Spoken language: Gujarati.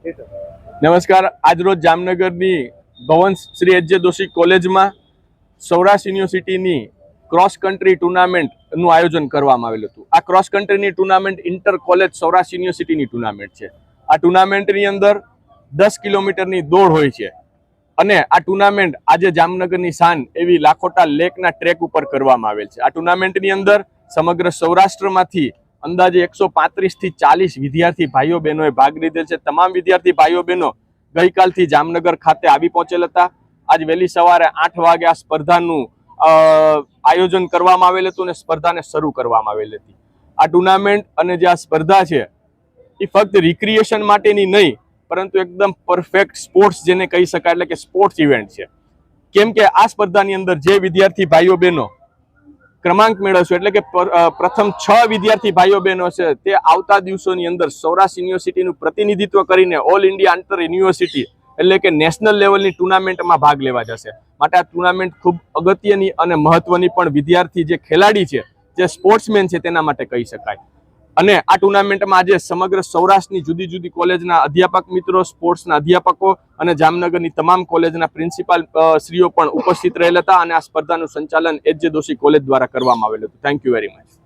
નમસ્કાર। આજરોજ જામનગરની ભવન શ્રી એચ જે દોશી કોલેજમાં સૌરાષ્ટ્ર યુનિવર્સિટીની ક્રોસ કન્ટ્રી ટુર્નામેન્ટનું આયોજન કરવામાં આવેલું હતું। આ ક્રોસ કન્ટ્રીની ટુર્નામેન્ટ ઇન્ટર કોલેજ સૌરાષ્ટ્ર યુનિવર્સિટીની ટુર્નામેન્ટ છે। આ ટુર્નામેન્ટની અંદર 10 કિલોમીટરની દોડ હોય છે અને આ ટુર્નામેન્ટ આજે જામનગરની શાન એવી લાખોટા લેકના ટ્રેક ઉપર કરવામાં આવેલ છે। આ ટુર્નામેન્ટની અંદર સમગ્ર સૌરાષ્ટ્રમાંથી અંદાજે 135 થી 40 વિદ્યાર્થી ભાઈઓ બહેનોએ ભાગ લીધેલ છે। તમામ વિદ્યાર્થી ભાઈઓ બહેનો ગઈકાલથી જામનગર ખાતે આવી પહોંચેલ હતા। આજ વહેલી સવારે 8 વાગે આ સ્પર્ધાનું આયોજન કરવામાં આવેલ હતું અને સ્પર્ધાને શરૂ કરવામાં આવેલ હતી। આ ટુર્નામેન્ટ અને જે આ સ્પર્ધા છે એ ફક્ત રિક્રિએશન માટેની નહીં, પરંતુ એકદમ પરફેક્ટ સ્પોર્ટ્સ જેને કહી શકાય, એટલે કે સ્પોર્ટ્સ ઇવેન્ટ છે। કેમ કે આ સ્પર્ધાની અંદર જે વિદ્યાર્થી ભાઈઓ બહેનો ક્રમાંક મેળવશે, એટલે કે પ્રથમ 6 વિદ્યાર્થી ભાઈઓ બહેનો છે, તે આવતા દિવસોની અંદર સૌરાષ્ટ્ર યુનિવર્સિટીનું પ્રતિનિધિત્વ કરીને ઓલ ઇન્ડિયા આંતર યુનિવર્સિટી એટલે કે નેશનલ લેવલની ટુર્નામેન્ટમાં ભાગ લેવા જશે। માટે આ ટુર્નામેન્ટ ખૂબ અગત્યની અને મહત્વની પણ વિદ્યાર્થી જે ખેલાડી છે, જે સ્પોર્ટ્સમેન છે, તેના માટે કહી શકાય। અને આ ટુર્નામેન્ટમાં આજે સમગ્ર સૌરાષ્ટ્રની જુદી જુદી કોલેજના અધ્યાપક મિત્રો, સ્પોર્ટ્સના અધ્યાપકો અને જામનગરની તમામ કોલેજના પ્રિન્સિપાલ શ્રીઓ પણ ઉપસ્થિત રહેલા હતા અને આ સ્પર્ધાનું સંચાલન એચ જે દોશી કોલેજ દ્વારા કરવામાં આવેલું હતું। Thank you very much.